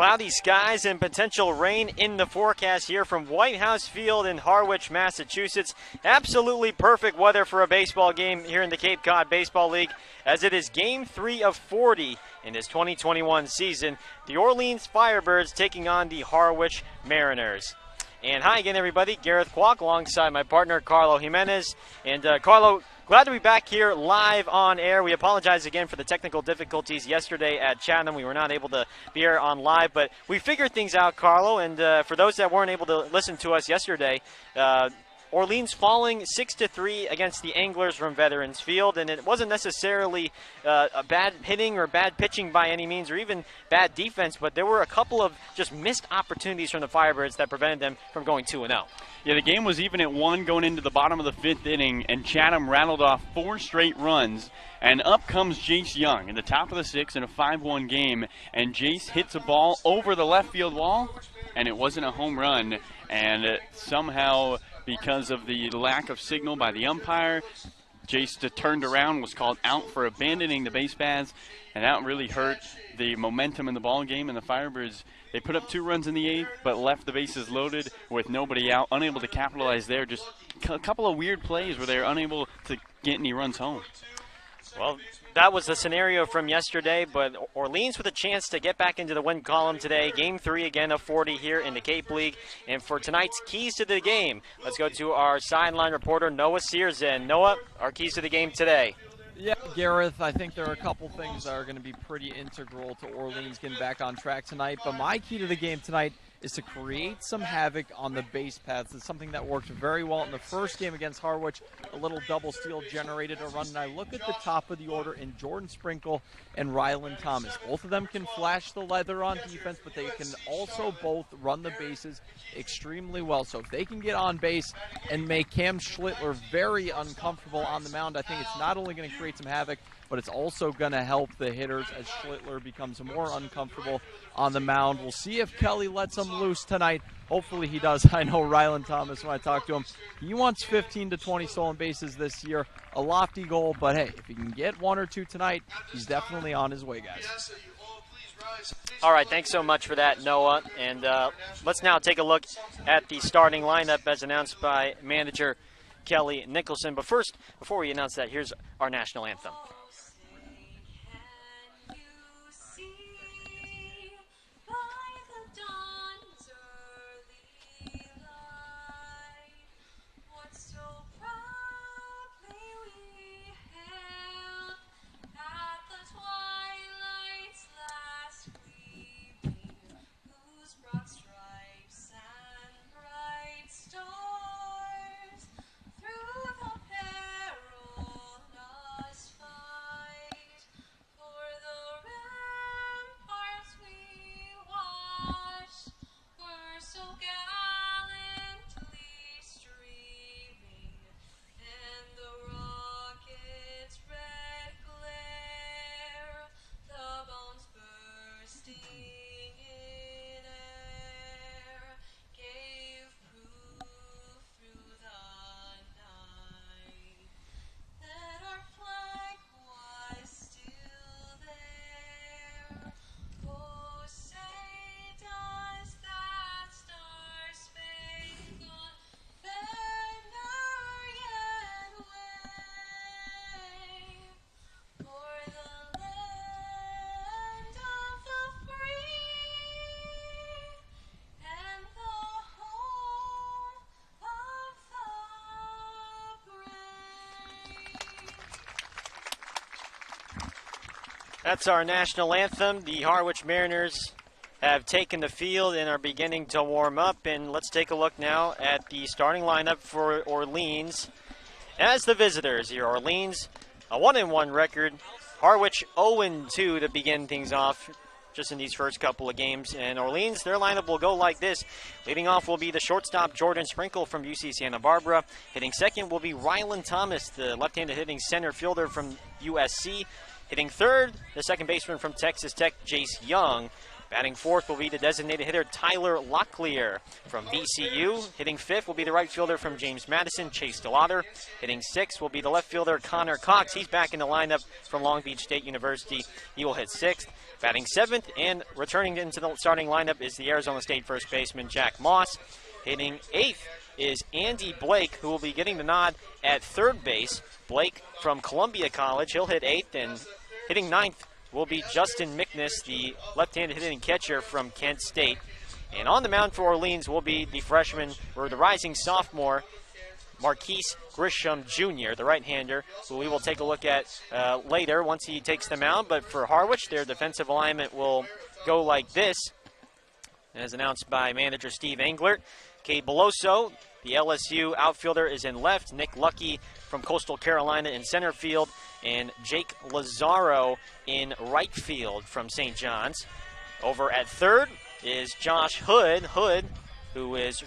Cloudy skies and potential rain in the forecast here from White House Field in Harwich, Massachusetts. Absolutely perfect weather for a baseball game here in the Cape Cod Baseball League, as it is Game 3 of 40 in this 2021 season. The Orleans Firebirds taking on the Harwich Mariners. And hi again, everybody. Gareth Kwok alongside my partner, Carlo Jimenez. And Carlo, glad to be back here live on air. We apologize again for the technical difficulties yesterday at Chatham. We were not able to be here on live, but we figured things out, Carlo. And for those that weren't able to listen to us yesterday, Orleans falling 6-3 against the Anglers from Veterans Field, and it wasn't necessarily a bad hitting or bad pitching by any means, or even bad defense, but there were a couple of just missed opportunities from the Firebirds that prevented them from going 2-0. Yeah, the game was even at 1 going into the bottom of the 5th inning, and Chatham rattled off 4 straight runs, and up comes Jace Young in the top of the 6th in a 5-1 game, and Jace hits a ball over the left field wall, and it wasn't a home run, and somehow, because of the lack of signal by the umpire, Jace turned around, was called out for abandoning the base paths, and that really hurt the momentum in the ball game. And the Firebirds, they put up 2 runs in the 8th, but left the bases loaded with nobody out, unable to capitalize there. Just a couple of weird plays where they were unable to get any runs home. Well, that was the scenario from yesterday, but Orleans with a chance to get back into the win column today. Game 3 again of 40 here in the Cape League. And for tonight's keys to the game, let's go to our sideline reporter, Noah Searson. Noah, our keys to the game today. Yeah, Gareth, I think there are a couple things that are going to be pretty integral to Orleans getting back on track tonight. But my key to the game tonight is to create some havoc on the base paths. It's something that worked very well in the first game against Harwich. A little double steal generated a run. And I look at the top of the order in Jordan Sprinkle and Rylan Thomas. Both of them can flash the leather on defense, but they can also both run the bases extremely well. So if they can get on base and make Cam Schlittler very uncomfortable on the mound, I think it's not only going to create some havoc, but it's also going to help the hitters as Schlittler becomes more uncomfortable on the mound. We'll see if Kelly lets him loose tonight. Hopefully he does. I know Rylan Thomas, when I talk to him, he wants 15 to 20 stolen bases this year. A lofty goal, but hey, if he can get 1 or 2 tonight, he's definitely on his way, guys. All right, thanks so much for that, Noah. And let's now take a look at the starting lineup as announced by manager Kelly Nicholson. But first, before we announce that, here's our national anthem. That's our national anthem. The Harwich Mariners have taken the field and are beginning to warm up. And let's take a look now at the starting lineup for Orleans. As the visitors here, Orleans, a 1-1 record. Harwich 0-2 to begin things off just in these first couple of games. And Orleans, their lineup will go like this. Leading off will be the shortstop Jordan Sprinkle from UC Santa Barbara. Hitting second will be Rylan Thomas, the left-handed hitting center fielder from USC. Hitting third, the second baseman from Texas Tech, Jace Young. Batting fourth will be the designated hitter Tyler Locklear from VCU. Hitting fifth will be the right fielder from James Madison, Chase DeLauder. Hitting sixth will be the left fielder Connor Cox. He's back in the lineup from Long Beach State University. He will hit sixth. Batting seventh and returning into the starting lineup is the Arizona State first baseman Jack Moss. Hitting eighth is Andy Blake, who will be getting the nod at third base. Blake from Columbia College, he'll hit eighth, and hitting ninth will be Justin Mickness, the left-handed hitting catcher from Kent State. And on the mound for Orleans will be the freshman, or the rising sophomore, Marquise Grisham Jr., the right-hander, who we will take a look at later once he takes the mound. But for Harwich, their defensive alignment will go like this, as announced by manager Steve Englert. Cade Beloso, the LSU outfielder, is in left. Nick Lucky from Coastal Carolina in center field. And Jake Lazaro in right field from St. John's. Over at third is Josh Hood, who is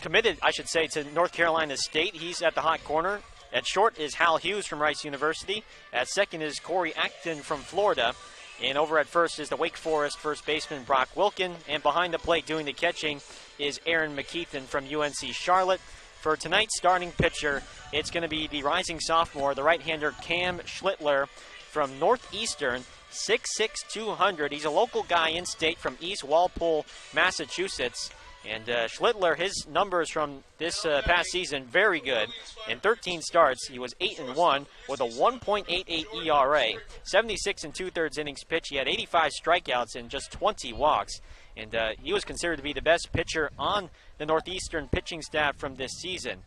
committed, I should say, to North Carolina State. He's at the hot corner. At short is Hal Hughes from Rice University. At second is Corey Acton from Florida. And over at first is the Wake Forest first baseman Brock Wilkin. And behind the plate doing the catching is Aaron McKeithen from UNC Charlotte. For tonight's starting pitcher, it's going to be the rising sophomore, the right-hander Cam Schlittler from Northeastern, 6'6", 200. He's a local guy in state from East Walpole, Massachusetts. And Schlittler, his numbers from this past season, very good. In 13 starts, he was 8-1 with a 1.88 ERA, 76 2/3 innings pitched. He had 85 strikeouts and just 20 walks. And he was considered to be the best pitcher on the Northeastern pitching staff from this season.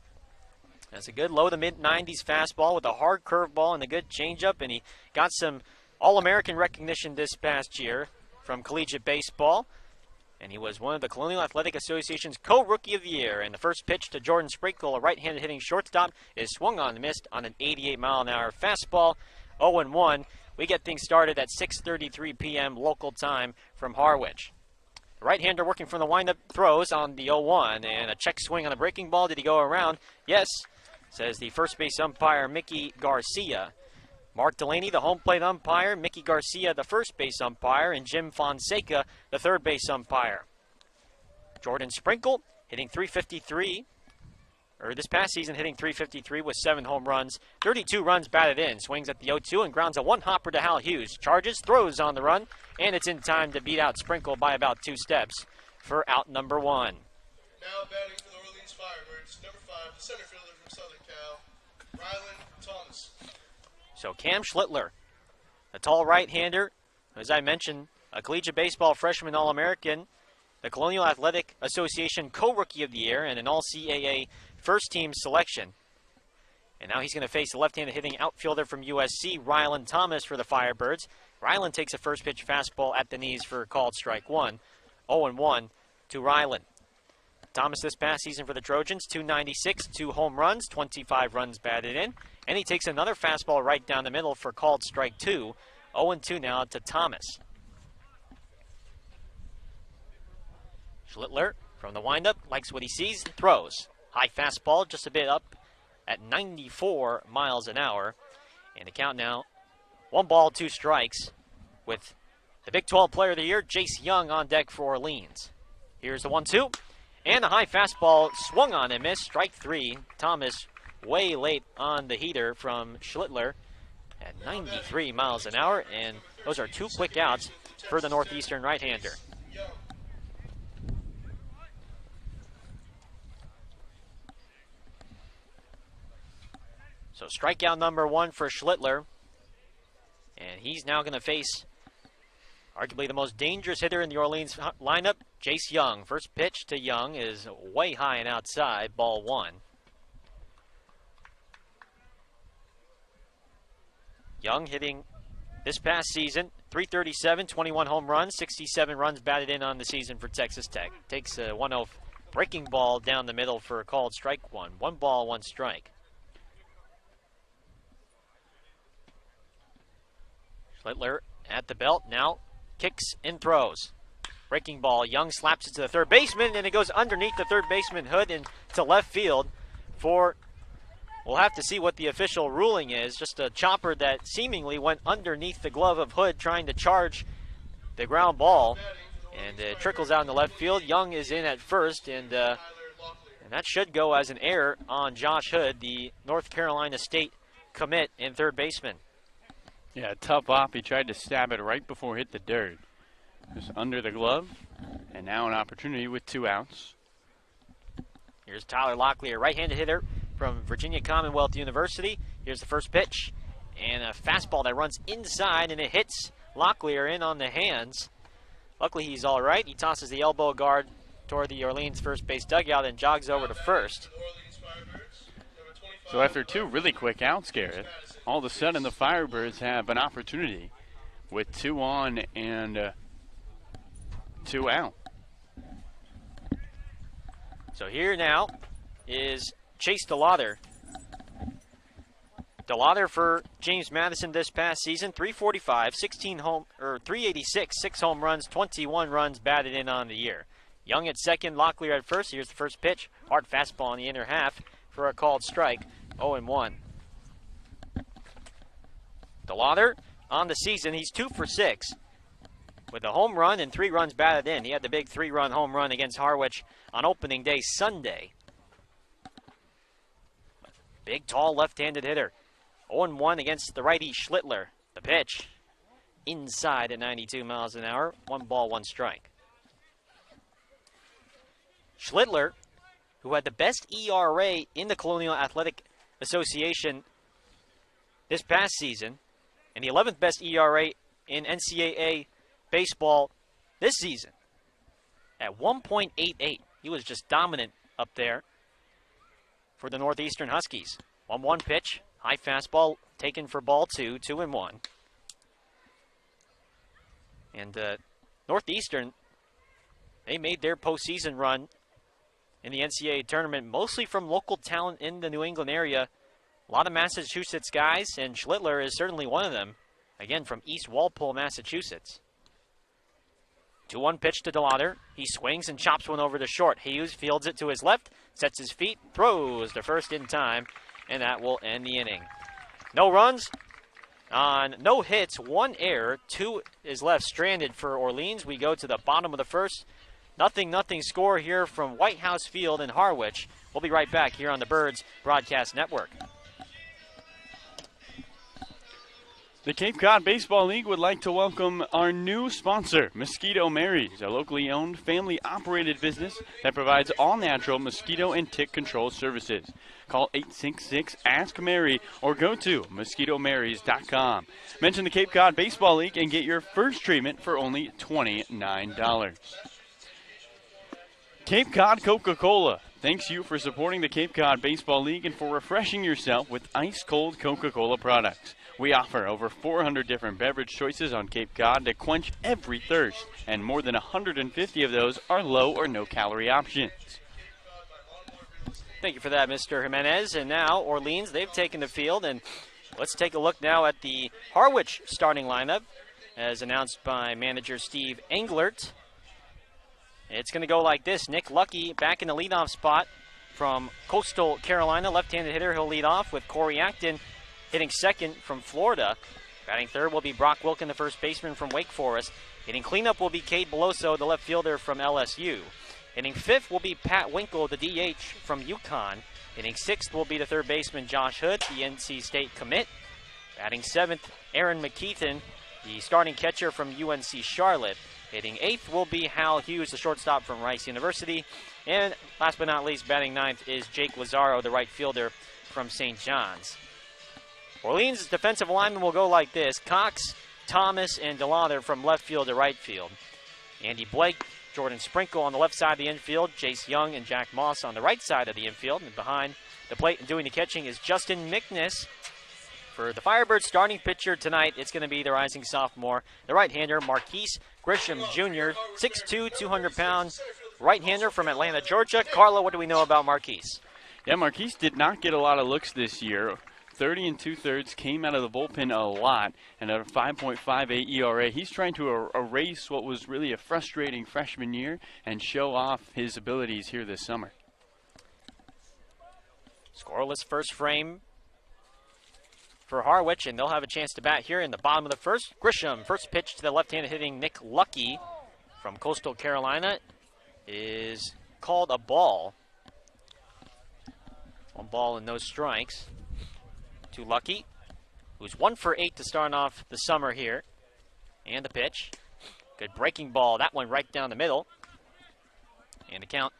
That's a good low to mid-90s fastball with a hard curveball and a good changeup. And he got some All-American recognition this past year from collegiate baseball. And he was one of the Colonial Athletic Association's co-rookie of the year. And the first pitch to Jordan Sprinkle, a right-handed hitting shortstop, is swung on and missed on an 88-mile-an-hour fastball. 0-1. We get things started at 6:33 p.m. local time from Harwich. The right-hander working from the windup throws on the 0-1, and a check swing on the breaking ball. Did he go around? Yes, says the first base umpire, Mickey Garcia. Mark Delaney, the home plate umpire, Mickey Garcia, the first base umpire, and Jim Fonseca, the third base umpire. Jordan Sprinkle hitting .353, or this past season hitting .353 with 7 home runs, 32 runs batted in, swings at the 0-2 and grounds a one-hopper to Hal Hughes. Charges, throws on the run, and it's in time to beat out Sprinkle by about 2 steps for out number 1. Now batting for the Orleans Firebirds, number 5, the center fielder from Southern Cal, Rylan Thomas. So Cam Schlittler, a tall right-hander, as I mentioned, a collegiate baseball freshman All-American, the Colonial Athletic Association co-rookie of the year, and an All-CAA first-team selection. And now he's going to face the left-handed hitting outfielder from USC, Rylan Thomas, for the Firebirds. Rylan takes a first-pitch fastball at the knees for a called strike 1. 0-1 to Rylan. Thomas this past season for the Trojans, .296, 2 home runs, 25 runs batted in. And he takes another fastball right down the middle for called strike 2. 0-2 now to Thomas. Schlittler from the windup likes what he sees, throws. High fastball just a bit up at 94 miles an hour. And the count now, 1 ball, 2 strikes with the Big 12 Player of the Year, Jace Young, on deck for Orleans. Here's the 1-2. And a high fastball swung on and missed. Strike 3. Thomas way late on the heater from Schlittler at 93 miles an hour. And those are 2 quick outs for the Northeastern right-hander. So strikeout number 1 for Schlittler. And he's now going to face arguably the most dangerous hitter in the Orleans lineup, Jace Young. First pitch to Young is way high and outside, ball 1. Young hitting this past season, .337, 21 home runs, 67 runs batted in on the season for Texas Tech. Takes a 1-0 breaking ball down the middle for a called strike 1. 1 ball, 1 strike. Schlittler at the belt now. Kicks and throws. Breaking ball. Young slaps it to the third baseman, and it goes underneath the third baseman Hood into left field for, we'll have to see what the official ruling is. Just a chopper that seemingly went underneath the glove of Hood, trying to charge the ground ball, and it trickles out in the left field. Young is in at first, and that should go as an error on Josh Hood, the North Carolina State commit and third baseman. Yeah, tough off. He tried to stab it right before it hit the dirt. Just under the glove, and now an opportunity with 2 outs. Here's Tyler Locklear, a right-handed hitter from Virginia Commonwealth University. Here's the first pitch, and a fastball that runs inside, and it hits Locklear in on the hands. Luckily, he's all right. He tosses the elbow guard toward the Orleans first base dugout and jogs over to first. So after 2 really quick outs, Garrett, all of a sudden the Firebirds have an opportunity with 2 on and 2 out. So here now is Chase DeLauder. DeLauder for James Madison this past season, 345, 386, 6 home runs, 21 runs batted in on the year. Young at second, Locklear at first. Here's the first pitch. Hard fastball in the inner half for a called strike, 0-1. DeLauder on the season, he's 2 for 6 with a home run and 3 runs batted in. He had the big 3-run home run against Harwich on opening day Sunday. Big, tall, left-handed hitter. 0-1 against the righty Schlittler. The pitch inside at 92 miles an hour. 1 ball, 1 strike. Schlittler, who had the best ERA in the Colonial Athletic Association this past season, and the 11th best ERA in NCAA baseball this season at 1.88. He was just dominant up there for the Northeastern Huskies. 1-1 pitch, high fastball taken for ball 2, 2-1. And Northeastern, they made their postseason run in the NCAA tournament mostly from local talent in the New England area. A lot of Massachusetts guys, and Schlittler is certainly one of them. Again, from East Walpole, Massachusetts. 2-1 pitch to DeLauder. He swings and chops one over to short. Hughes fields it to his left, sets his feet, throws to first in time, and that will end the inning. No runs on no hits, 1 error, 2 is left stranded for Orleans. We go to the bottom of the first. 0-0 score here from White House Field in Harwich. We'll be right back here on the Birds Broadcast Network. The Cape Cod Baseball League would like to welcome our new sponsor, Mosquito Mary's, a locally owned, family-operated business that provides all-natural mosquito and tick control services. Call 866-ASK-MARY or go to mosquitomarys.com. Mention the Cape Cod Baseball League and get your first treatment for only $29. Cape Cod Coca-Cola thanks you for supporting the Cape Cod Baseball League and for refreshing yourself with ice-cold Coca-Cola products. We offer over 400 different beverage choices on Cape Cod to quench every thirst, and more than 150 of those are low or no-calorie options. Thank you for that, Mr. Jimenez. And now Orleans, they've taken the field, and let's take a look now at the Harwich starting lineup, as announced by manager Steve Englert. It's going to go like this. Nick Lucky back in the leadoff spot from Coastal Carolina. Left-handed hitter, he'll lead off with Corey Acton hitting second from Florida. Batting third will be Brock Wilkin, the first baseman from Wake Forest. Hitting cleanup will be Cade Beloso, the left fielder from LSU. Hitting fifth will be Pat Winkle, the DH from UConn. Hitting sixth will be the third baseman Josh Hood, the NC State commit. Batting seventh, Aaron McKeithen, the starting catcher from UNC Charlotte. Hitting eighth will be Hal Hughes, the shortstop from Rice University. And last but not least, batting ninth is Jake Lazaro, the right fielder from St. John's. Orleans' defensive linemen will go like this. Cox, Thomas, and DeLauder from left field to right field. Andy Blake, Jordan Sprinkle on the left side of the infield. Jace Young and Jack Moss on the right side of the infield. And behind the plate and doing the catching is Justin McNiss. For the Firebirds starting pitcher tonight, it's going to be the rising sophomore, the right-hander, Marquise Grisham Jr., 6'2", 200-pound right-hander from Atlanta, Georgia. Carlo, what do we know about Marquise? Yeah, Marquise did not get a lot of looks this year. 30 2/3, came out of the bullpen a lot, and at a 5.58 ERA, he's trying to erase what was really a frustrating freshman year and show off his abilities here this summer. Scoreless first frame for Harwich, and they'll have a chance to bat here in the bottom of the first. Grisham, first pitch to the left-handed hitting Nick Lucky from Coastal Carolina is called a ball. 1 ball and no strikes to Lucky, who's 1 for 8 to start off the summer here. And the pitch. Good breaking ball. That one right down the middle. And the count,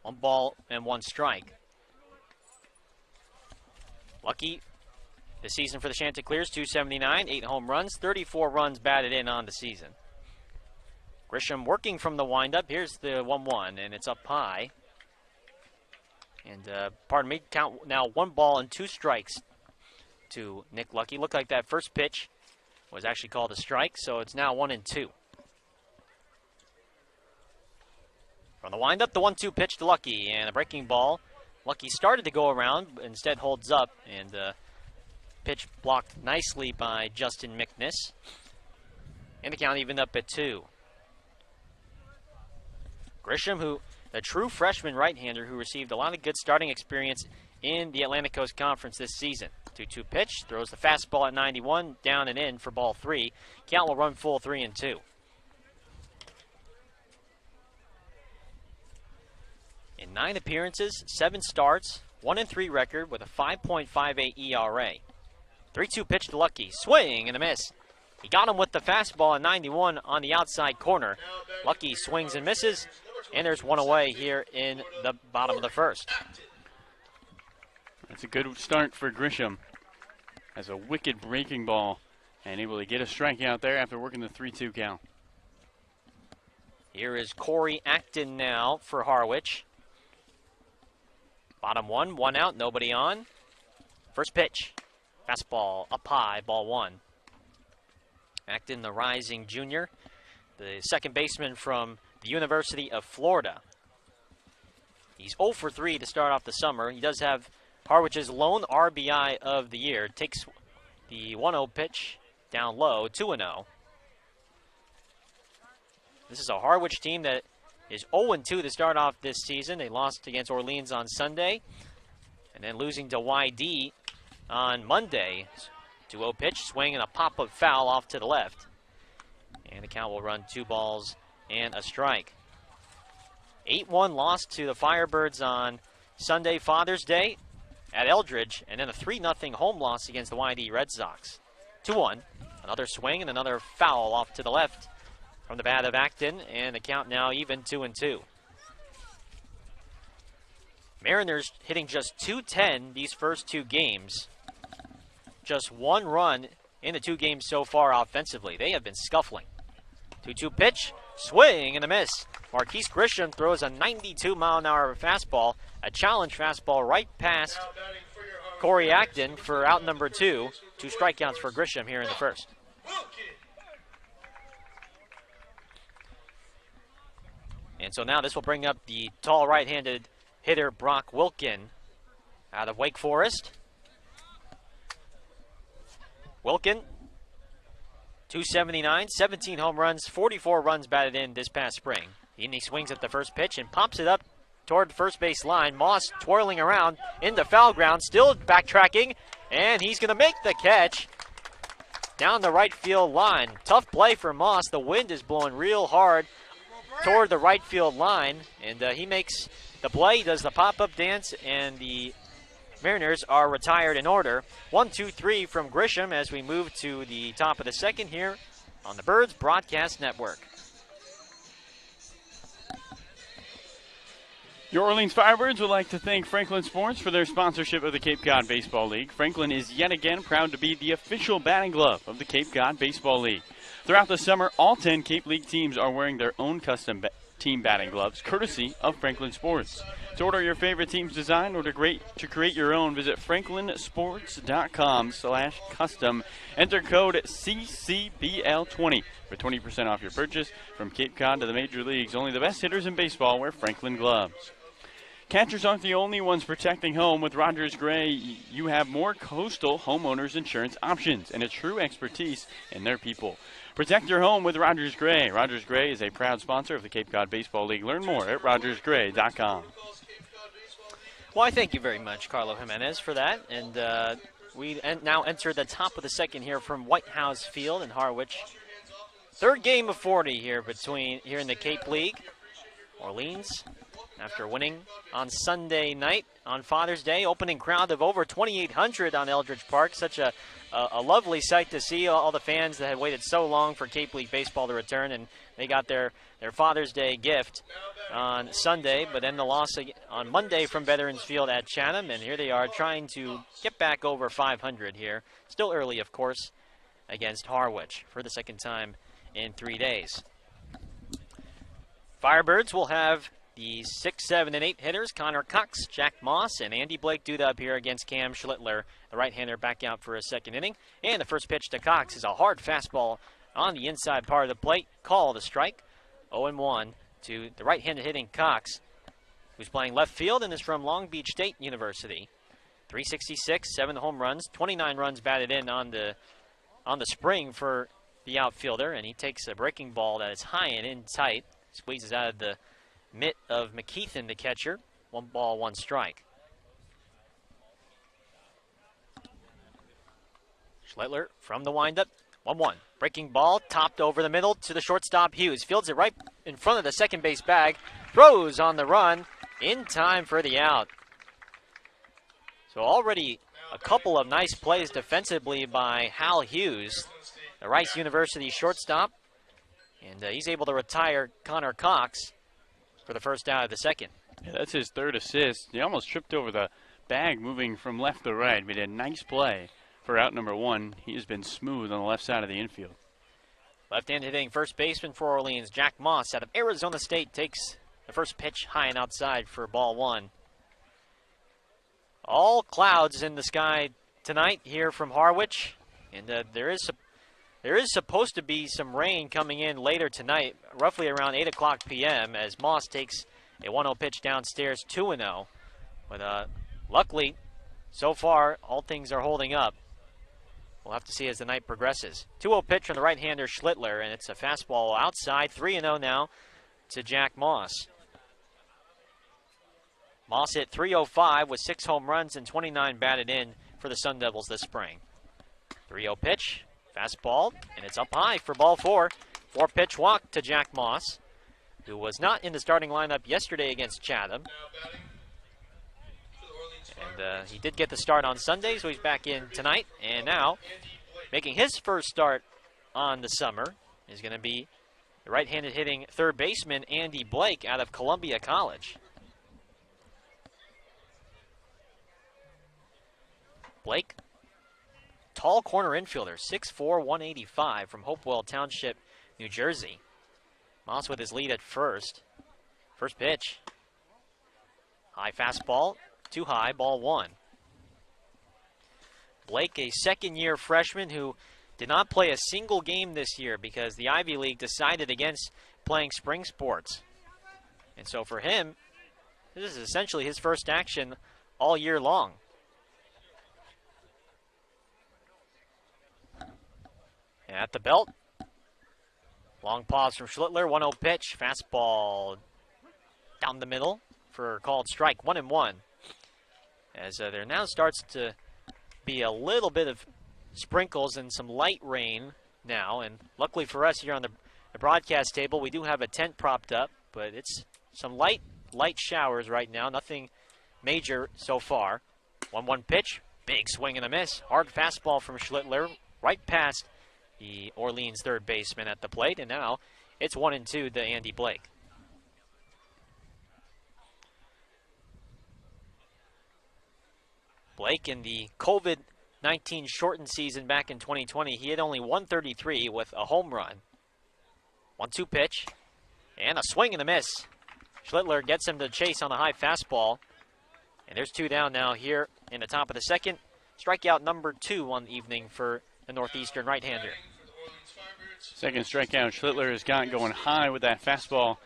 1 ball and 1 strike. Lucky, the season for the Chanticleers, 279, 8 home runs, 34 runs batted in on the season. Grisham working from the windup. Here's the 1-1, and it's up high. And, pardon me, count now 1 ball and 2 strikes to Nick Lucky. Looked like that first pitch was actually called a strike, so it's now 1-2. From the windup, the 1-2 pitch to Lucky, and a breaking ball. Lucky started to go around, but instead holds up, and pitch blocked nicely by Justin McNiss. And the count evened up at 2. Grisham, who the true freshman right-hander who received a lot of good starting experience in the Atlantic Coast Conference this season. 2-2 pitch, throws the fastball at 91, down and in for ball 3. Count will run full 3-2. In 9 appearances, 7 starts, 1-3 record with a 5.58 ERA. 3-2 pitch to Lucky, swing and a miss. He got him with the fastball at 91 on the outside corner. Lucky swings and misses, and there's 1 away here in the bottom of the first. That's a good start for Grisham. Has a wicked breaking ball and able to get a strikeout there after working the 3-2 count. Here is Corey Acton now for Harwich. Bottom 1, 1 out, nobody on. First pitch, fastball up high, ball 1. Acton, the rising junior, the second baseman from the University of Florida. He's 0 for 3 to start off the summer. He does have Harwich's lone RBI of the year. Takes the 1-0 pitch down low, 2-0. This is a Harwich team that is 0-2 to start off this season. They lost against Orleans on Sunday, and then losing to YD on Monday. 2-0 pitch, swing and a pop-up foul off to the left. And the count will run 2 balls and a strike. 8-1 loss to the Firebirds on Sunday, Father's Day at Eldridge, and then a 3-0 home loss against the YD Red Sox. 2-1, another swing and another foul off to the left from the bat of Acton, and the count now even 2-2. Mariners hitting just .210 these first 2 games. Just 1 run in the 2 games so far offensively. They have been scuffling. 2-2 pitch, swing and a miss. Marquise Grisham throws a 92-mile-an-hour fastball, a challenge fastball right past Corey Acton for out number 2. 2 strikeouts for Grisham here in the first. And so now this will bring up the tall right-handed hitter Brock Wilkin out of Wake Forest. Wilkin, 279, 17 home runs, 44 runs batted in this past spring. And he swings at the first pitch and pops it up toward the first base line. Moss twirling around into foul ground, still backtracking, and he's going to make the catch down the right field line. Tough play for Moss. The wind is blowing real hard toward the right field line, and he makes the play. He does the pop-up dance, and the Mariners are retired in order. 1-2-3 from Grisham as we move to the top of the second here on the Birds Broadcast Network. Your Orleans Firebirds would like to thank Franklin Sports for their sponsorship of the Cape Cod Baseball League. Franklin is yet again proud to be the official batting glove of the Cape Cod Baseball League. Throughout the summer, all 10 Cape League teams are wearing their own custom team batting gloves, courtesy of Franklin Sports. To order your favorite team's design or to create your own, visit franklinsports.com/custom. Enter code CCBL20 for 20% off your purchase. From Cape Cod to the major leagues, only the best hitters in baseball wear Franklin gloves. Catchers aren't the only ones protecting home. With Rogers Gray, you have more coastal homeowners insurance options and a true expertise in their people. Protect your home with Rogers Gray. Rogers Gray is a proud sponsor of the Cape Cod Baseball League. Learn more at rogersgray.com. Well, I thank you very much, Carlo Jimenez, for that. And We now enter the top of the second here from White House Field in Harwich. Third game of 40 here in the Cape League. Orleans, after winning on Sunday night on Father's Day, opening crowd of over 2,800 on Eldridge Park. Such a lovely sight to see all the fans that had waited so long for Cape League baseball to return, and they got their Father's Day gift on Sunday, but then the loss on Monday from Veterans Field at Chatham, and here they are trying to get back over 500 here. Still early, of course, against Harwich for the second time in 3 days. Firebirds will have the 6, 7, and 8 hitters, Connor Cox, Jack Moss, and Andy Blake dude up here against Cam Schlittler, the right-hander, back out for a second inning. And the first pitch to Cox is a hard fastball on the inside part of the plate, called a strike. 0-1 to the right-handed hitting Cox, who's playing left field and is from Long Beach State University. 366, 7 home runs, 29 runs batted in on the spring for the outfielder, and he takes a breaking ball that is high and in tight. Squeezes out of the mitt of McKeithen, the catcher. 1 ball, 1 strike. Schlittler from the windup. 1-1. Breaking ball, topped over the middle to the shortstop Hughes. Fields it right in front of the second base bag. Throws on the run in time for the out. So already a couple of nice plays defensively by Hal Hughes, the Rice University shortstop. And he's able to retire Connor Cox for the first out of the second. Yeah, that's his third assist. He almost tripped over the bag moving from left to right. Made a nice play for out number 1. He has been smooth on the left side of the infield. Left-handed hitting first baseman for Orleans, Jack Moss out of Arizona State, takes the first pitch high and outside for ball 1. All clouds in the sky tonight here from Harwich, and there is supposed to be some rain coming in later tonight, roughly around 8 o'clock p.m., as Moss takes a 1-0 pitch downstairs, 2-0. But luckily, so far, all things are holding up. We'll have to see as the night progresses. 2-0 pitch from the right-hander Schlittler, and it's a fastball outside, 3-0 now to Jack Moss. Moss hit .305 with 6 home runs and 29 batted in for the Sun Devils this spring. 3-0 pitch. Fastball, and it's up high for ball 4. 4-pitch walk to Jack Moss, who was not in the starting lineup yesterday against Chatham. And he did get the start on Sunday, so he's back in tonight. And now, making his first start on the summer is going to be the right-handed hitting third baseman Andy Blake out of Columbia College. Blake, tall corner infielder, 6'4", 185 from Hopewell Township, New Jersey. Moss with his lead at first. First pitch. High fastball, too high, ball 1. Blake, a second-year freshman who did not play a single game this year because the Ivy League decided against playing spring sports. And so for him, this is essentially his first action all year long. At the belt. Long pause from Schlittler. 1-0 pitch. Fastball down the middle for a called strike. 1-1. As there now starts to be a little bit of sprinkles and some light rain now. And luckily for us here on the broadcast table, we do have a tent propped up. But it's some light showers right now. Nothing major so far. 1-1 pitch. Big swing and a miss. Hard fastball from Schlittler. Right past the Orleans third baseman at the plate, and now it's 1-2 to Andy Blake. Blake, in the COVID-19 shortened season back in 2020, he had only 133 with a home run. 1-2 pitch, and a swing and a miss. Schlittler gets him to chase on a high fastball, and there's 2 down now here in the top of the second. Strikeout number 2 on the evening for the Northeastern right-hander. Second strikeout Schlittler has got going high with that fastball.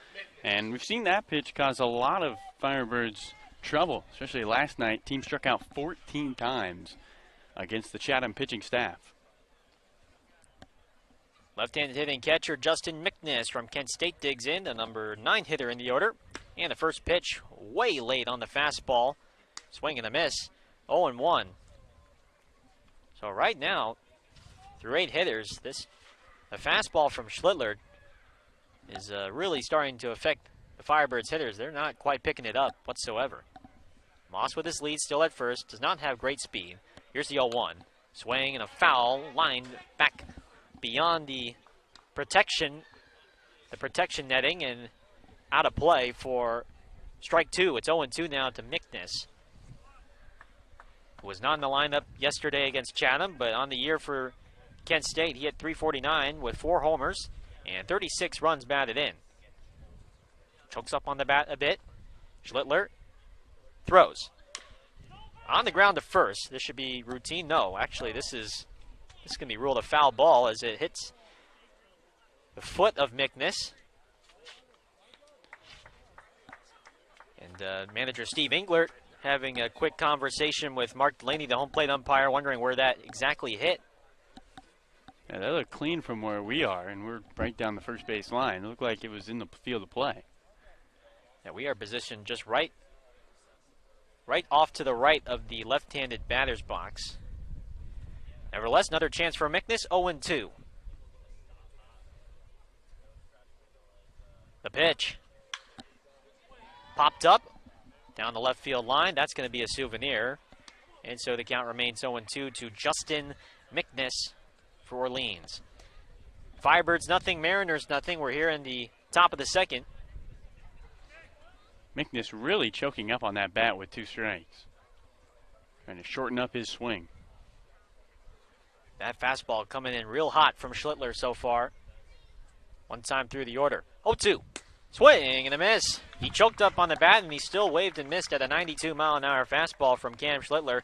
And we've seen that pitch cause a lot of Firebirds trouble, especially last night. Team struck out 14 times against the Chatham pitching staff. Left-handed hitting catcher Justin McNiss from Kent State digs in, the number 9 hitter in the order. And the first pitch way late on the fastball. Swing and a miss. 0-1. So right now, through 8 hitters, the fastball from Schlittler is really starting to affect the Firebirds hitters. They're not quite picking it up whatsoever. Moss with his lead still at first, does not have great speed. Here's the 0-1. Swing and a foul, lined back beyond the protection netting and out of play for strike 2. It's 0-2 now to Mickness, who was not in the lineup yesterday against Chatham, but on the year for Kent State, he hit .349 with 4 homers and 36 runs batted in. Chokes up on the bat a bit. Schlittler throws. On the ground to first. This should be routine. No, actually, this can be ruled a foul ball as it hits the foot of Mickness. And manager Steve Englert having a quick conversation with Mark Delaney, the home plate umpire, wondering where that exactly hit. Yeah, they look clean from where we are, and we're right down the first base line. It looked like it was in the field of play. Yeah, we are positioned just right off to the right of the left-handed batter's box. Nevertheless, another chance for Mickness, 0-2. The pitch. Popped up down the left field line. That's going to be a souvenir. And so the count remains 0-2 to Justin Mickness for Orleans. Firebirds nothing, Mariners nothing. We're here in the top of the second. Mickness really choking up on that bat with 2 strikes. Trying to shorten up his swing. That fastball coming in real hot from Schlittler so far. One time through the order. 0-2. Swing and a miss. He choked up on the bat and he still waved and missed at a 92-mile-an-hour fastball from Cam Schlittler.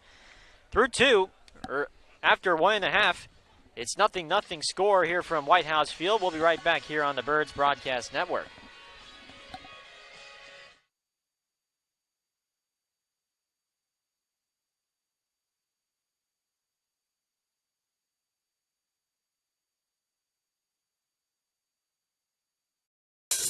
Through 2, or after 1.5, it's 0-0 score here from White House Field. We'll be right back here on the Birds Broadcast Network.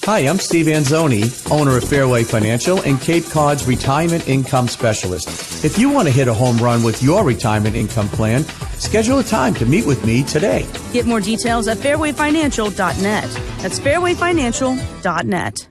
Hi, I'm Steve Anzoni, owner of Fairway Financial and Cape Cod's Retirement Income Specialist. If you want to hit a home run with your retirement income plan, schedule a time to meet with me today. Get more details at fairwayfinancial.net. That's fairwayfinancial.net.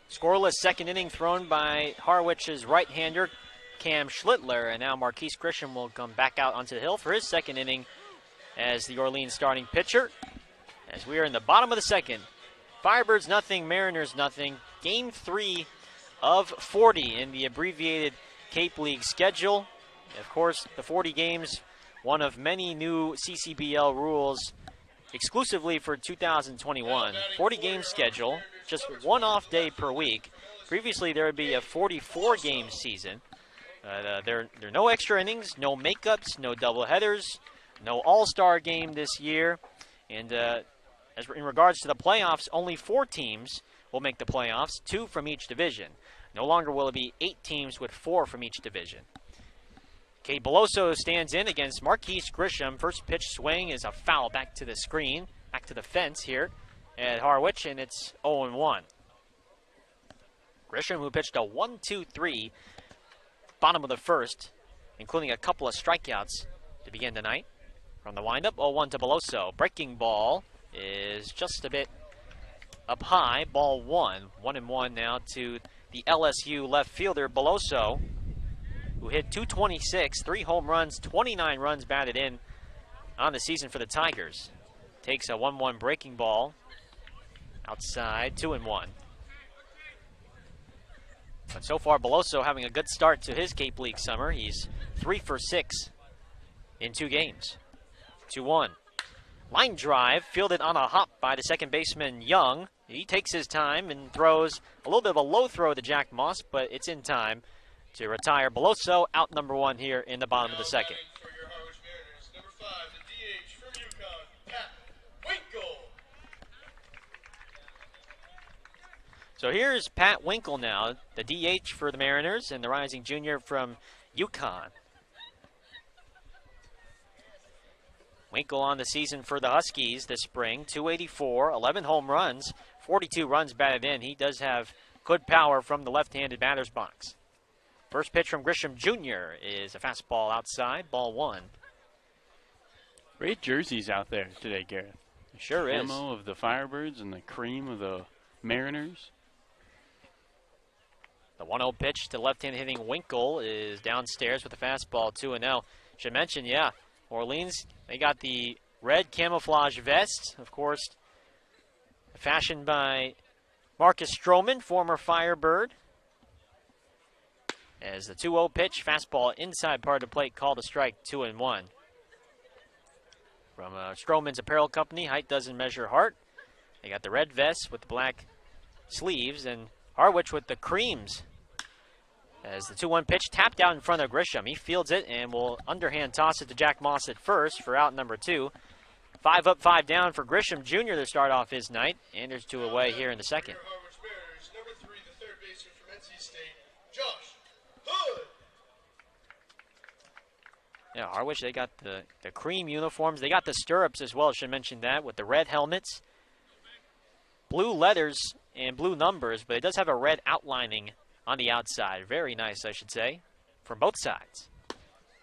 Scoreless second inning thrown by Harwich's right-hander, Cam Schlittler, and now Marquise Grisham will come back out onto the hill for his second inning as the Orleans starting pitcher. As we are in the bottom of the second, Firebirds nothing, Mariners nothing. Game 3 of 40 in the abbreviated Cape League schedule. Of course, the 40 games, one of many new CCBL rules exclusively for 2021. 40-game schedule, just one off day per week. Previously, there would be a 44-game season. There are no extra innings, no makeups, no doubleheaders, no all-star game this year. And as in regards to the playoffs, only 4 teams will make the playoffs, 2 from each division. No longer will it be 8 teams with 4 from each division. Kate Beloso stands in against Marquise Grisham. First pitch swing is a foul back to the screen, back to the fence here at Harwich, and it's 0-1. Grisham, who pitched a 1-2-3 bottom of the first, including a couple of strikeouts to begin tonight. From the windup, 0-1 to Beloso. Breaking ball is just a bit up high, ball 1. 1-1 now to the LSU left fielder, Beloso, who hit .226, 3 home runs, 29 runs batted in on the season for the Tigers. Takes a 1-1 breaking ball outside, 2-1. But so far, Beloso having a good start to his Cape League summer. He's 3 for 6 in 2 games. 2-1. Line drive, fielded on a hop by the second baseman, Young. He takes his time and throws a little bit of a low throw to Jack Moss, but it's in time to retire Beloso, out number 1 here in the bottom of the second. For your Harwich Mariners, number 5, the DH from UConn, Pat Winkle. So here's Pat Winkle now, the DH for the Mariners, and the rising junior from UConn. Winkle on the season for the Huskies this spring, 284, 11 home runs, 42 runs batted in. He does have good power from the left-handed batter's box. First pitch from Grisham Jr. is a fastball outside, ball 1. Great jerseys out there today, Gareth. Sure is. Camo of the Firebirds and the cream of the Mariners. The 1-0 pitch to left-hand hitting Winkle is downstairs with a fastball, 2-0. Should mention, yeah, Orleans, they got the red camouflage vest, of course, fashioned by Marcus Stroman, former Firebird. As the 2-0 pitch, fastball inside part of the plate, called a strike, 2-1. From Stroman's apparel company, height doesn't measure heart. They got the red vest with the black sleeves, and Harwich with the creams. As the 2-1 pitch tapped out in front of Grisham. He fields it and will underhand toss it to Jack Moss at first for out number 2. 5 up, 5 down for Grisham Jr. to start off his night. And there's 2 away here in the second. For your Harwich Mariners, number 3, the third baseman from NC State, Josh Hood. Yeah, Harwich, they got the cream uniforms. They got the stirrups as well, I should mention that, with the red helmets. Blue letters and blue numbers, but it does have a red outlining on the outside. Very nice, I should say, from both sides.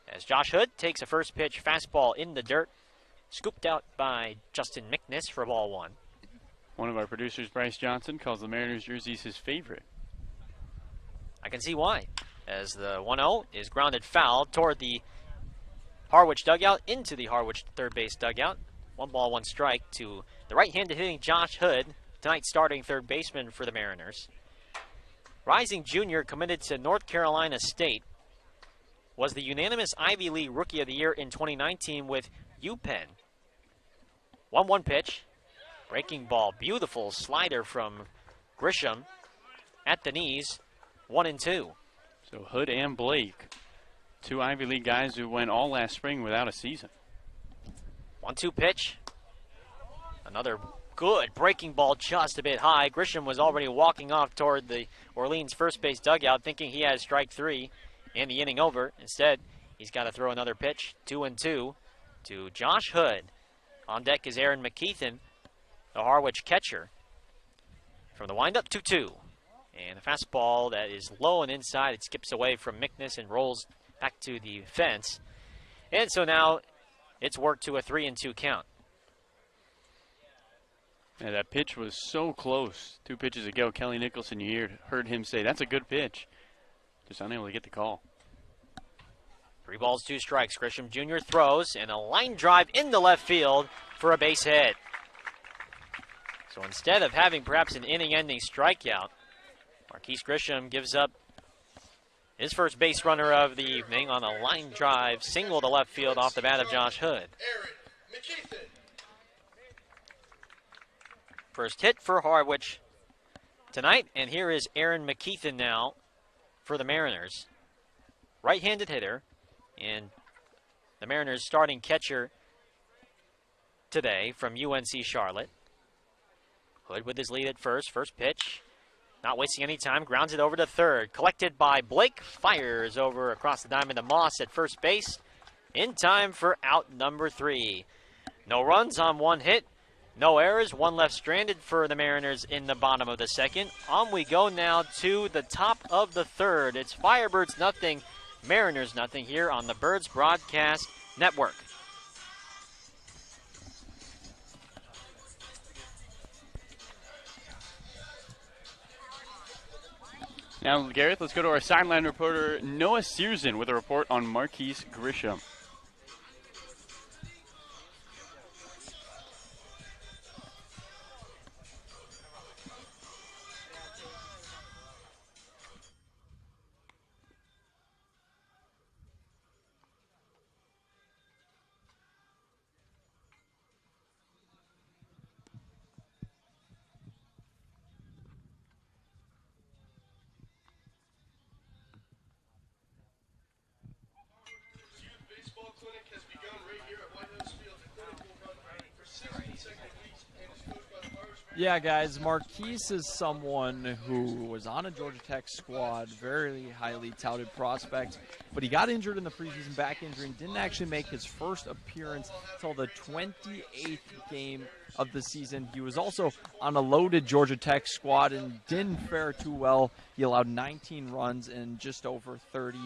As Josh Hood takes a first pitch fastball in the dirt, scooped out by Justin McNiss for ball 1. One of our producers, Bryce Johnson, calls the Mariners jerseys his favorite. I can see why. As the 1-0 is grounded foul toward the Harwich dugout, into the Harwich third base dugout. 1 ball, 1 strike to the right-handed hitting Josh Hood, tonight's starting third baseman for the Mariners. Rising junior, committed to North Carolina State, was the unanimous Ivy League Rookie of the Year in 2019 with UPenn. 1-1 pitch, breaking ball, beautiful slider from Grisham at the knees, 1-2. So Hood and Blake, 2 Ivy League guys who went all last spring without a season. 1-2 pitch, another good breaking ball, just a bit high. Grisham was already walking off toward the Orleans first base dugout, thinking he had strike 3 and the inning over. Instead, he's got to throw another pitch, 2-2 to Josh Hood. On deck is Aaron McKeithen, the Harwich catcher. From the windup, 2-2. And a fastball that is low and inside. It skips away from McNiss and rolls back to the fence. And so now it's worked to a 3-2 count. Yeah, that pitch was so close 2 pitches ago. Kelly Nicholson, you heard him say, that's a good pitch. Just unable to get the call. 3 balls, 2 strikes. Grisham Jr. throws, and a line drive into left field for a base hit. So instead of having perhaps an inning-ending strikeout, Marquise Grisham gives up his first base runner of the evening on a line drive single to left field off the bat of Josh Hood. Aaron McKeithen. First hit for Harwich tonight, and here is Aaron McKeithen now for the Mariners. Right-handed hitter, and the Mariners starting catcher today from UNC Charlotte. Hood with his lead at first. First pitch, not wasting any time, grounds it over to third. Collected by Blake, fires over across the diamond to Moss at first base. In time for out number 3. No runs on 1 hit. No errors, 1 left stranded for the Mariners in the bottom of the second. On we go now to the top of the third. It's Firebirds nothing, Mariners nothing here on the Birds Broadcast Network. Now, Gareth, let's go to our sideline reporter, Noah Searson, with a report on Marquise Grisham. Yeah, guys, Marquise is someone who was on a Georgia Tech squad, very highly touted prospect, but he got injured in the preseason, back injury, and didn't actually make his first appearance until the 28th game of the season. He was also on a loaded Georgia Tech squad and didn't fare too well. He allowed 19 runs in just over 30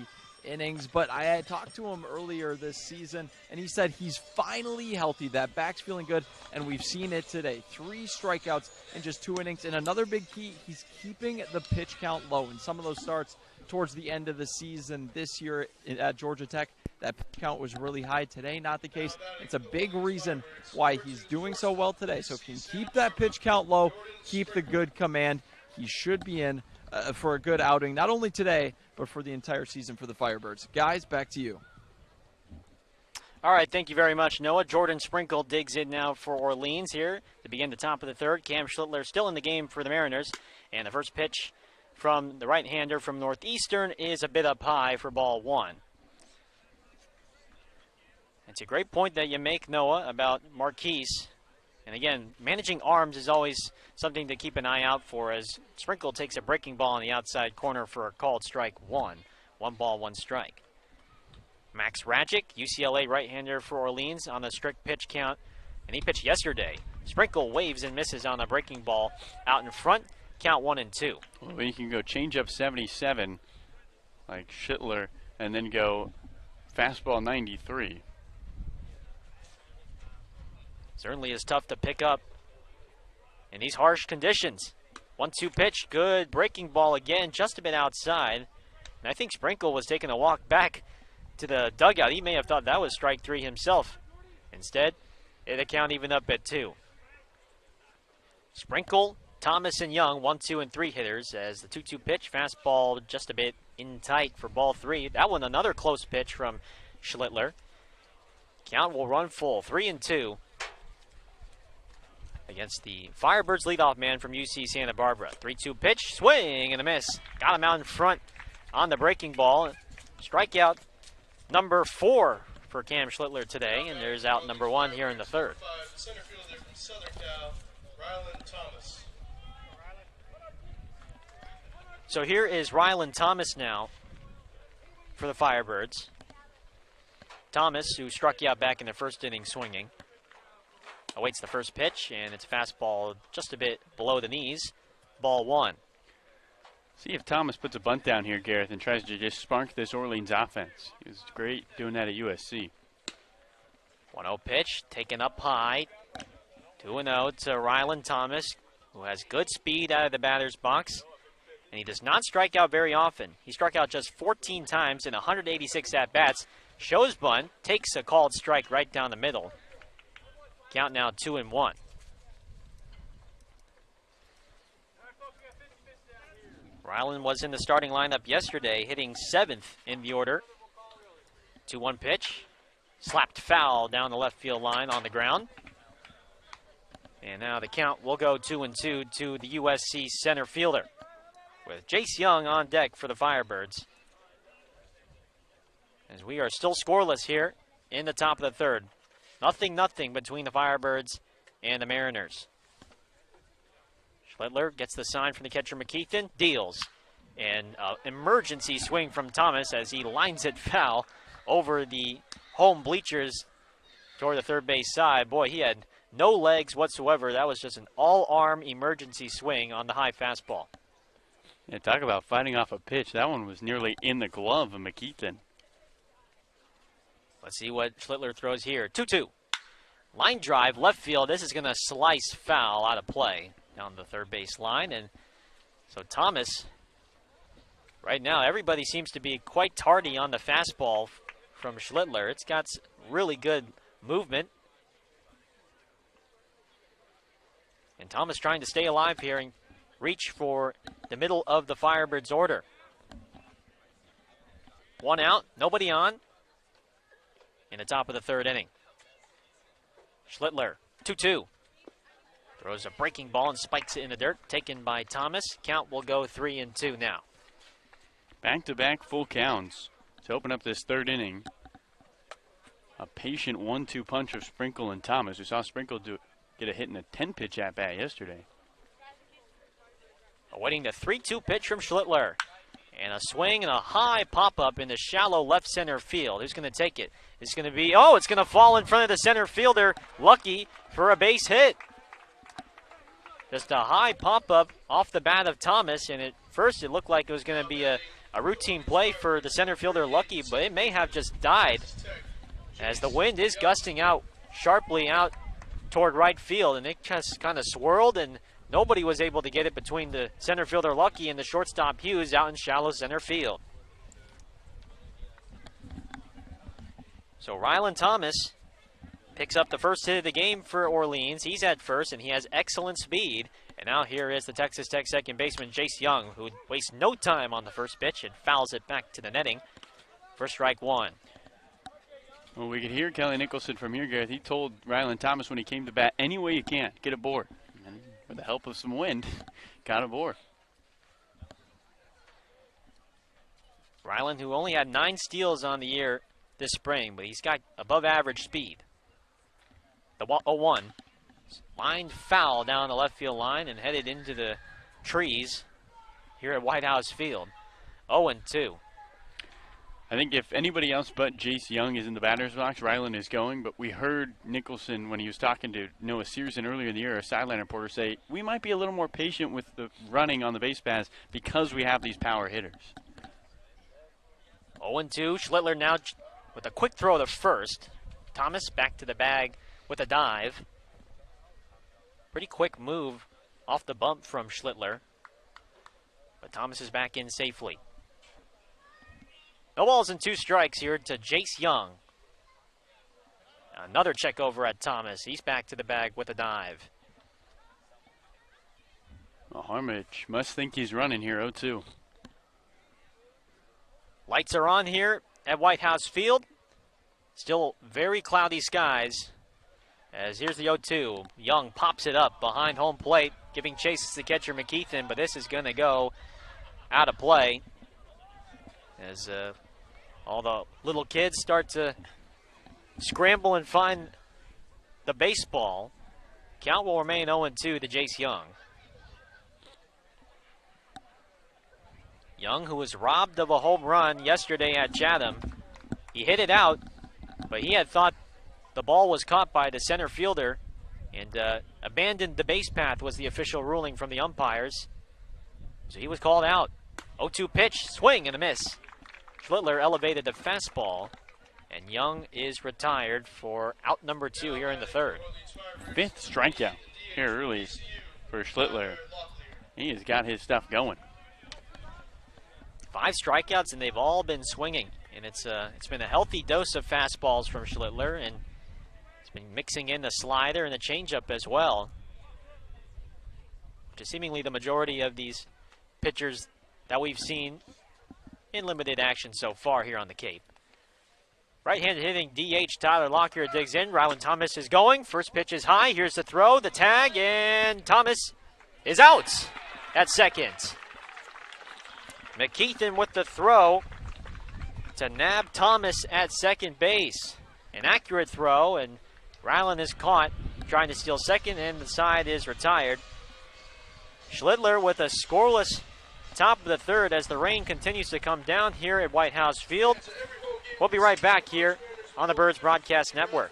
innings, but I had talked to him earlier this season, and he said he's finally healthy. That back's feeling good, and we've seen it today. 3 strikeouts in just 2 innings, and another big key, he's keeping the pitch count low. In some of those starts towards the end of the season this year at Georgia Tech, that pitch count was really high. Today, not the case. It's a big reason why he's doing so well today. So if he can keep that pitch count low, keep the good command, he should be in for a good outing, not only today, but for the entire season for the Firebirds. Guys, back to you. All right, thank you very much, Noah. Jordan Sprinkle digs in now for Orleans here to begin the top of the third. Cam Schlittler still in the game for the Mariners. And the first pitch from the right-hander from Northeastern is a bit up high for ball 1. It's a great point that you make, Noah, about Marquise. And again, managing arms is always something to keep an eye out for, as Sprinkle takes a breaking ball on the outside corner for a called strike 1. 1 ball, 1 strike. Max Rajic, UCLA right-hander for Orleans on the strict pitch count, and he pitched yesterday. Sprinkle waves and misses on the breaking ball out in front, count 1 and 2. Well, you can go change up 77 like Schlittler and then go fastball 93. Certainly is tough to pick up in these harsh conditions. 1-2 pitch, good breaking ball again, just a bit outside. And I think Sprinkle was taking a walk back to the dugout. He may have thought that was strike 3 himself. Instead, the count even up at 2. Sprinkle, Thomas, and Young, 1, 2, and 3 hitters as the 2-2 pitch, fastball just a bit in tight for ball 3. That one, another close pitch from Schlittler. Count will run full, 3 and 2. Against the Firebirds leadoff man from UC Santa Barbara. 3-2 pitch, swing and a miss. Got him out in front on the breaking ball. Strikeout number 4 for Cam Schlittler today, and there's out number 1 here in the third. Center fielder from Southern Cal, Rylan Thomas. So here is Rylan Thomas now for the Firebirds. Thomas, who struck you out back in the first inning swinging, awaits the first pitch, and it's a fastball just a bit below the knees. Ball 1. See if Thomas puts a bunt down here, Gareth, and tries to just spark this Orleans offense. He was great doing that at USC. 1-0 pitch, taken up high. 2-0 to Rylan Thomas, who has good speed out of the batter's box. And he does not strike out very often. He struck out just 14 times in 186 at-bats. Shows bunt, takes a called strike right down the middle. Count now 2 and 1. Rylan was in the starting lineup yesterday, hitting 7th in the order. 2-1 pitch. Slapped foul down the left field line on the ground. And now the count will go 2 and 2 to the USC center fielder, with Jace Young on deck for the Firebirds. As we are still scoreless here in the top of the third. 0-0 between the Firebirds and the Mariners. Schlittler gets the sign from the catcher McKeithen, deals. An emergency swing from Thomas as he lines it foul over the home bleachers toward the third base side. Boy, he had no legs whatsoever. That was just an all-arm emergency swing on the high fastball. Yeah, talk about fighting off a pitch. That one was nearly in the glove of McKeithen. Let's see what Schlittler throws here. 2-2. Line drive, left field. This is going to slice foul out of play down the third base line. And so Thomas, right now, everybody seems to be quite tardy on the fastball from Schlittler. It's got really good movement. And Thomas trying to stay alive here and reach for the middle of the Firebirds order. 1 out, nobody on in the top of the third inning. Schlittler, 2-2. Throws a breaking ball and spikes it in the dirt, taken by Thomas. Count will go 3 and 2 now. Back-to-back full counts to open up this third inning. A patient 1-2 punch of Sprinkle and Thomas. We saw Sprinkle get a hit in a 10-pitch at-bat yesterday. Awaiting the 3-2 pitch from Schlittler. And a swing and a high pop-up in the shallow left center field. Who's going to take it? It's going to be, oh, it's going to fall in front of the center fielder. Lucky for a base hit. Just a high pop-up off the bat of Thomas, and at first it looked like it was going to be a routine play for the center fielder Lucky, but it may have just died as the wind is gusting out sharply out toward right field, and it just kind of swirled, and nobody was able to get it between the center fielder Lucky and the shortstop Hughes out in shallow center field. So Rylan Thomas picks up the first hit of the game for Orleans. He's at first, and he has excellent speed. And now here is the Texas Tech second baseman, Jace Young, who wastes no time on the first pitch and fouls it back to the netting for strike one. Well, we could hear Kelly Nicholson from here, Gareth. He told Rylan Thomas when he came to bat, any way you can, get aboard. And with the help of some wind, got aboard. Rylan, who only had 9 steals on the year this spring, but he's got above average speed. The 0-1. Lined foul down the left field line and headed into the trees here at White House Field. 0-2. I think if anybody else but Jace Young is in the batter's box, Rylan is going. But we heard Nicholson, when he was talking to Noah Searson earlier in the year, a sideline reporter, say, we might be a little more patient with the running on the base paths because we have these power hitters. 0-2. Schlittler now with a quick throw to first. Thomas back to the bag with a dive. Pretty quick move off the bump from Schlittler. But Thomas is back in safely. No balls and 2 strikes here to Jace Young. Another check over at Thomas. He's back to the bag with a dive. Well, Harwich must think he's running here, 0-2. Lights are on here at White House Field. Still very cloudy skies. As here's the 0-2. Young pops it up behind home plate, giving chase to the catcher McKeithen, but this is going to go out of play. As all the little kids start to scramble and find the baseball. Count will remain 0-2 to Jace Young. Young, who was robbed of a home run yesterday at Chatham. He hit it out, but he had thought the ball was caught by the center fielder and abandoned the base path was the official ruling from the umpires. So he was called out. 0-2 pitch, swing and a miss. Schlittler elevated the fastball, and Young is retired for out number 2 here in the third. 5th strikeout here early for Schlittler. He has got his stuff going. 5 strikeouts, and they've all been swinging. And it's been a healthy dose of fastballs from Schlittler, and he's been mixing in the slider and the changeup as well. Which is seemingly the majority of these pitchers that we've seen in limited action so far here on the Cape. Right-handed hitting DH Tyler Lockyer digs in. Rylan Thomas is going. First pitch is high. Here's the throw, the tag, and Thomas is out at second. McKeithen with the throw to nab Thomas at second base. An accurate throw, and Rylan is caught trying to steal second, and the side is retired. Schlittler with a scoreless top of the third as the rain continues to come down here at White House Field. We'll be right back here on the Birds Broadcast Network.